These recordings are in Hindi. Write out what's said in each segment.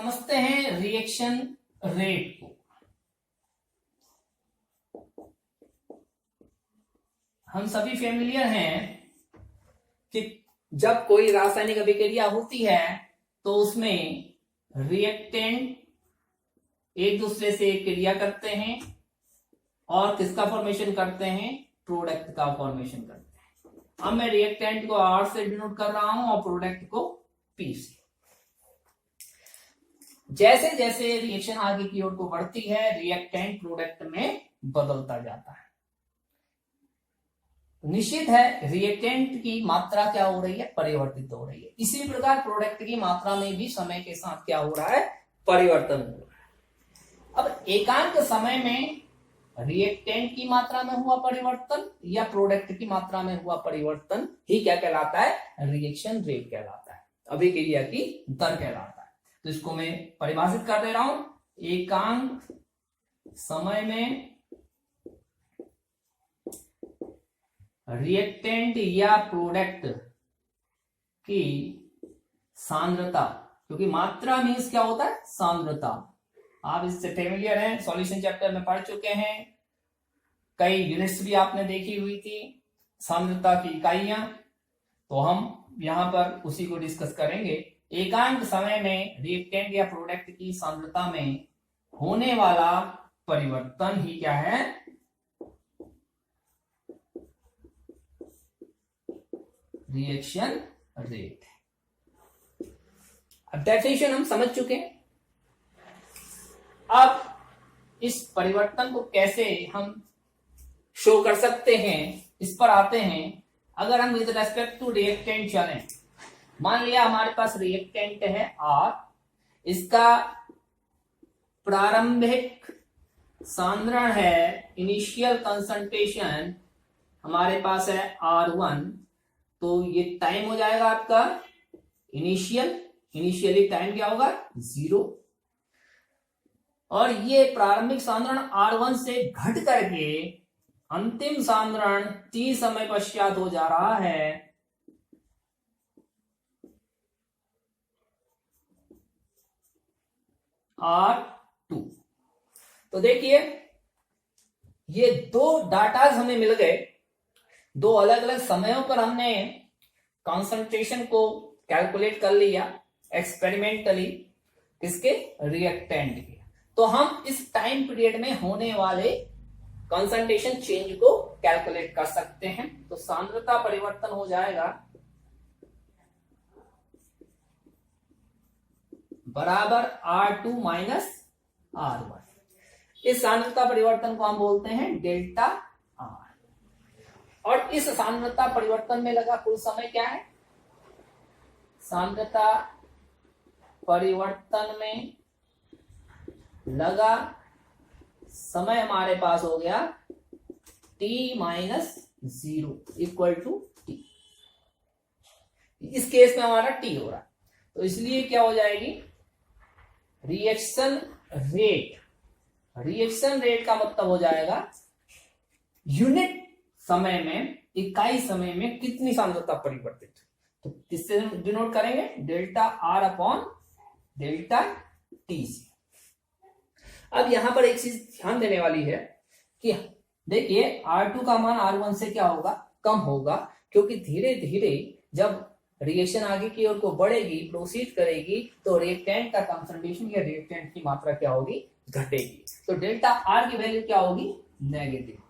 समझते हैं रिएक्शन रेट को। हम सभी फेमिलियर हैं कि जब कोई रासायनिक अभिक्रिया होती है तो उसमें रिएक्टेंट एक दूसरे से क्रिया करते हैं और किसका फॉर्मेशन करते हैं, प्रोडक्ट का फॉर्मेशन करते हैं। अब मैं रिएक्टेंट को R से डिनोट कर रहा हूं और प्रोडक्ट को P से। जैसे जैसे रिएक्शन आगे की ओर को बढ़ती है रिएक्टेंट प्रोडक्ट में बदलता जाता है। निश्चित है रिएक्टेंट की मात्रा क्या हो रही है, परिवर्तित हो रही है। इसी प्रकार प्रोडक्ट की मात्रा में भी समय के साथ क्या हो रहा है, परिवर्तन हो रहा है। अब एकांक समय में रिएक्टेंट की मात्रा में हुआ परिवर्तन या प्रोडक्ट की मात्रा में हुआ परिवर्तन ही क्या कहलाता है, रिएक्शन रेट कहलाता है, अभिक्रिया की दर कहलाता है। तो इसको मैं परिभाषित कर दे रहा हूं, एकांक समय में रिएक्टेंट या प्रोडक्ट की सांद्रता, क्योंकि मात्रा मीन्स क्या होता है, सांद्रता। आप इससे फेमिलियर हैं, सॉल्यूशन चैप्टर में पढ़ चुके हैं, कई यूनिट्स भी आपने देखी हुई थी, सांद्रता की इकाइयां। तो हम यहां पर उसी को डिस्कस करेंगे। एकांक समय में रिएक्टेंट या प्रोडक्ट की सांद्रता में होने वाला परिवर्तन ही क्या है, रिएक्शन रेट। अब डेफिनेशन हम समझ चुके हैं। अब इस परिवर्तन को कैसे हम शो कर सकते हैं, इस पर आते हैं। अगर हम विद रेस्पेक्ट टू रिएक्टेंट चलें, मान लिया हमारे पास रिएक्टेंट है R, इसका प्रारंभिक सांद्रण है, इनिशियल कंसंट्रेशन हमारे पास है R1, तो ये टाइम हो जाएगा आपका इनिशियली टाइम क्या होगा, 0। और ये प्रारंभिक सांद्रण R1 से घट करके अंतिम सांद्रण T समय पश्चात हो जा रहा है R2। तो देखिए ये दो डाटाज हमें मिल गए, दो अलग अलग समयों पर हमने कॉन्सेंट्रेशन को कैलकुलेट कर लिया एक्सपेरिमेंटली, किसके, रिएक्टेंट के। तो हम इस टाइम पीरियड में होने वाले कॉन्सेंट्रेशन चेंज को कैलकुलेट कर सकते हैं। तो सांद्रता परिवर्तन हो जाएगा बराबर R2 माइनस R1। इस सांद्रता परिवर्तन को हम बोलते हैं डेल्टा R। और इस सांद्रता परिवर्तन में लगा कुल समय क्या है, सांद्रता परिवर्तन में लगा समय हमारे पास हो गया T minus 0 equal to T। इस केस में हमारा T हो रहा है, तो इसलिए क्या हो जाएगी, रिएक्शन रेट। रिएक्शन रेट का मतलब हो जाएगा यूनिट समय में, इकाई समय में कितनी सांद्रता परिवर्तित। तो किससे डिनोट करेंगे, delta R upon delta T से। अब यहां पर एक चीज ध्यान देने वाली है कि देखिए R2 का मान R1 से क्या होगा, कम होगा, क्योंकि धीरे धीरे जब रिएक्शन आगे की ओर को बढ़ेगी, प्रोसीड करेगी, तो रिएक्टेंट का कंसंट्रेशन या रिएक्टेंट की मात्रा क्या होगी, घटेगी। तो डेल्टा R की वैल्यू क्या होगी, नेगेटिव।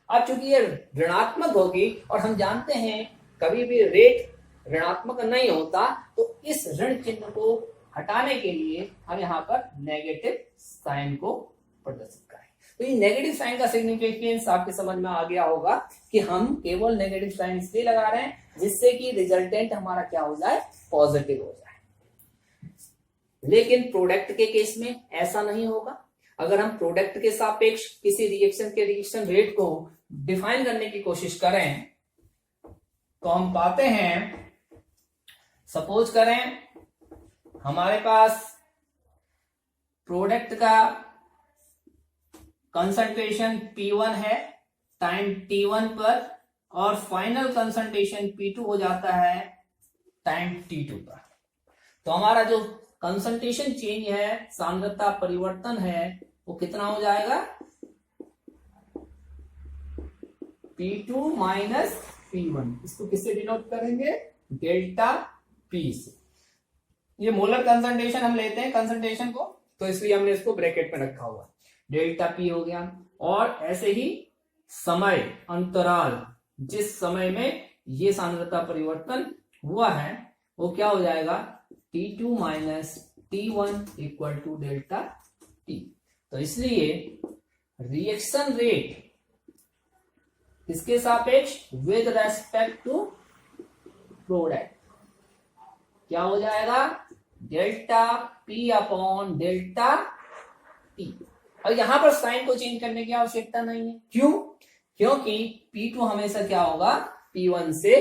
अब चूंकि ये ऋणात्मक होगी और हम जानते हैं कभी भी रेट ऋणात्मक नहीं होता, तो इस ऋण चिन्ह को हटाने के लिए हम यहाँ पर नेगेटिव साइन को प्रदर्शित करें। तो ये नेगेटिव साइन का सिग्निफिकेंस आपके समझ में आ गया होगा कि हम केवल नेगेटिव साइन इसलिए लगा रहे हैं जिससे कि रिजल्टेंट हमारा क्या हो जाए, पॉजिटिव हो जाए। लेकिन प्रोडक्ट के केस में ऐसा नहीं होगा। अगर हम प्रोडक्ट के सापेक्ष किसी रिएक्शन के रिएक्शन रेट को डिफाइन करने की कोशिश करें तो हम पाते हैं, सपोज करें हमारे पास प्रोडक्ट का कंसंट्रेशन P1 है टाइम T1 पर, और फाइनल कंसंट्रेशन P2 हो जाता है टाइम T2 पर। तो हमारा जो कंसंट्रेशन चेंज है, सांद्रता परिवर्तन है, वो कितना हो जाएगा, P2 माइनस P1। इसको किससे डिनोट करेंगे, डेल्टा P से। ये मोलर कंसंट्रेशन हम लेते हैं कंसंट्रेशन को, तो इसलिए हमने इसको ब्रैकेट में रखा हुआ, डेल्टा P हो गया। और ऐसे ही समय अंतराल, जिस समय में ये सांद्रता परिवर्तन हुआ है, वो क्या हो जाएगा, T2 minus T1 equal to delta T। तो इसलिए रिएक्शन रेट किसके सापेक्ष, विद रेस्पेक्ट टू प्रोडक्ट, क्या हो जाएगा, delta P upon delta T। अब यहां पर साइन को चेंज करने की आवश्यकता नहीं है, क्यों, क्योंकि P2 हमेशा क्या होगा, P1 से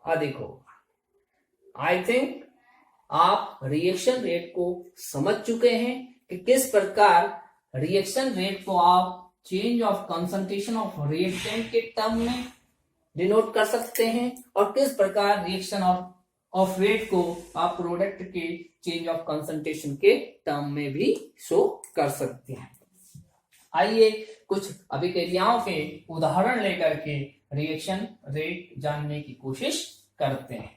अधिक होगा। आई थिंक आप रिएक्शन रेट को समझ चुके हैं कि किस प्रकार रिएक्शन रेट को आप change of concentration of reactant के टर्म में डिनोट कर सकते हैं, और किस प्रकार रिएक्शन ऑफ रेट को आप प्रोडक्ट के चेंज ऑफ कंसंट्रेशन के टर्म में भी शो कर सकते हैं। आइए कुछ अभिक्रियाओं के उदाहरण लेकर के रिएक्शन रेट जानने की कोशिश करते हैं।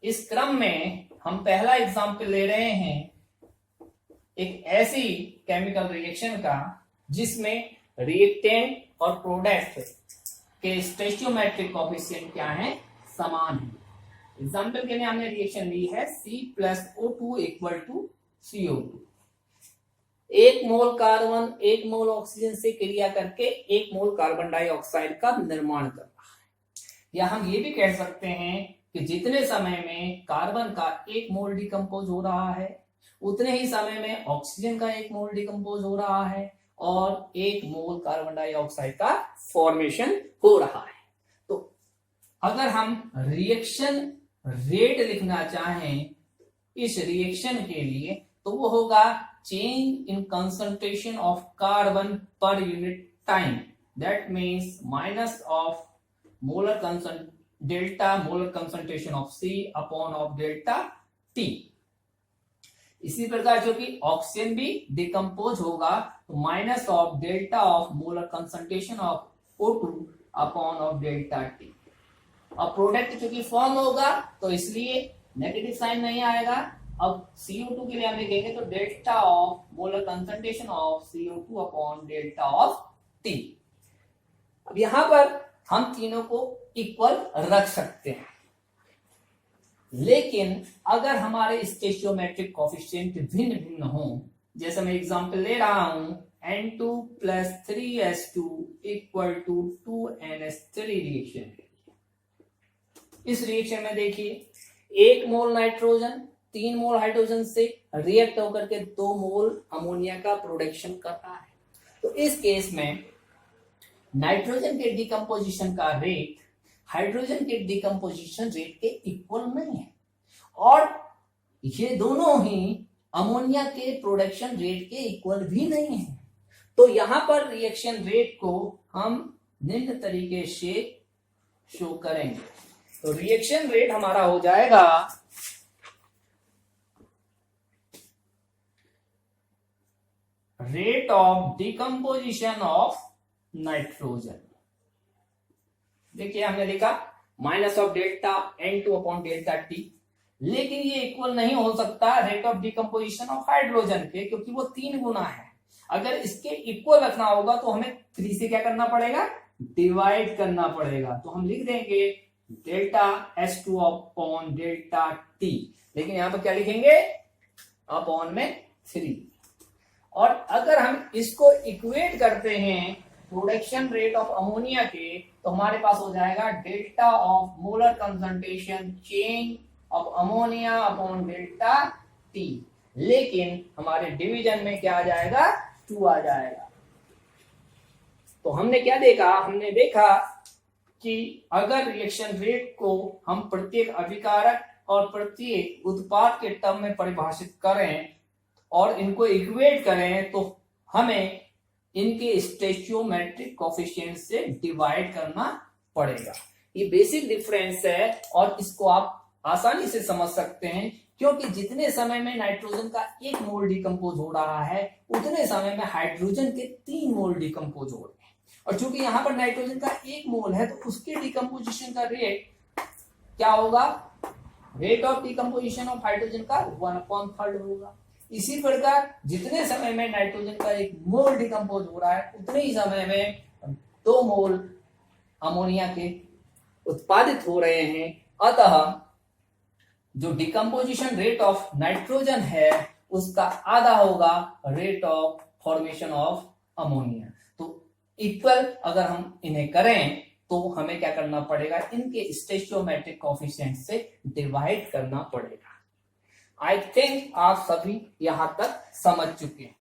इस क्रम में हम पहला एग्जाम्पल ले रहे हैं एक ऐसी केमिकल रिएक्शन का जिसमें रिएक्टेंट और प्रोडक्ट के स्टोइचियोमेट्रिक कोएफिशिएंट क्या है, समान है। एग्जाम्पल के लिए हमने रिएक्शन ली है C+O2 equal to CO2। 1 mole carbon 1 mole oxygen से क्रिया करके 1 मोल कार्बन डाइऑक्साइड का निर्माण कर रहा है। या हम ये भी कह सकते हैं कि जितने समय में कार्बन का 1 मोल डिकम्पोज हो रहा है, उतने ही समय में ऑक्सीजन का 1 मोल डिकम्पोज हो रहा है और 1 मोल कार्बन डाइऑक्साइड का फॉर्मेशन हो रहा है। तो अगर हम रिएक्शन रेट लिखना चाहें इस रिएक्शन के लिए, तो वो होगा change in concentration of carbon per unit time, that means minus of molar delta molar concentration of C upon of delta T। इसी प्रकार जो कि ऑक्सीजन भी डिकम्पोज होगा, तो minus of delta of molar concentration of O2 upon of delta T। अब प्रोडक्ट चूंकि फॉर्म होगा तो इसलिए नेगेटिव साइन नहीं आएगा। अब CO2 के लिए हम लिखेंगे तो delta of molar concentration of CO2 upon delta of T। अब यहां पर हम तीनों को इक्वल रख सकते हैं, लेकिन अगर हमारे स्टोइचियोमेट्रिक कोएफिशिएंट भिन्न भिन्न हो, जैसे मैं एग्जांपल ले रहा हूं N2 plus 3S2 equal to 2NH3 reaction. इस रिएक्शन में देखिए 1 मोल नाइट्रोजन 3 मोल हाइड्रोजन से रिएक्ट होकर के 2 मोल अमोनिया का प्रोडक्शन करता है। तो इस केस में नाइट्रोजन के डिकम्पोजिशन का रेट हाइड्रोजन के डिकम्पोजिशन रेट के इक्वल नहीं है, और ये दोनों ही अमोनिया के प्रोडक्शन रेट के इक्वल भी नहीं है। तो यहां पर रिएक्शन रेट को हम निम्न तरीके से शो करेंगे। तो रिएक्शन रेट हमारा हो जाएगा rate of decomposition of nitrogen. देखिए हमने लिखा minus of delta N2 upon delta T, लेकिन ये इक्वल नहीं हो सकता rate of decomposition of hydrogen के, क्योंकि वो 3 गुना है। अगर इसके इक्वल रखना होगा तो हमें 3 से क्या करना पड़ेगा, डिवाइड करना पड़ेगा। तो हम लिख देंगे delta S2 upon delta T, लेकिन यहां पर क्या लिखेंगे, अपॉन में 3। और अगर हम इसको इक्वेट करते हैं प्रोडक्शन रेट ऑफ अमोनिया के, तो हमारे पास हो जाएगा delta of molar concentration change of ammonia upon delta T, लेकिन हमारे डिवीजन में क्या आ जाएगा, 2 आ जाएगा। तो हमने क्या देखा, हमने देखा कि अगर रिएक्शन रेट को हम प्रत्येक अभिकारक और प्रत्येक उत्पाद के टर्म में परिभाषित करें और इनको इक्वेट करें, तो हमें इनके स्टोइचियोमेट्रिक कोएफिशिएंट से डिवाइड करना पड़ेगा। ये बेसिक डिफरेंस है और इसको आप आसानी से समझ सकते हैं क्योंकि जितने समय में नाइट्रोजन का 1 मोल डिकम्पोज हो रहा है उतने समय में हाइड्रोजन के 3 मोल डिकम्पोज हो रहे हैं। और चूंकि यहां पर नाइट्रोजन का 1 मोल है तो उसके डिकम्पोजिशन का रेट क्या होगा, rate of decomposition of hydrogen का 1/3 होगा। इसी प्रकार जितने समय में नाइट्रोजन का 1 मोल डिकम्पोज हो रहा है उतने ही समय में 2 मोल अमोनिया के उत्पादित हो रहे हैं। अतः जो डिकम्पोजिशन रेट ऑफ नाइट्रोजन है उसका आधा होगा rate of formation of ammonia. तो इक्वल अगर हम इन्हें करें तो हमें क्या करना पड़ेगा, इनके स्टोइचियोमेट्रिक कोएफिशिएंट से डिवाइड करना पड़ेगा। आई थिंक आप सभी यहां तक समझ चुके हैं।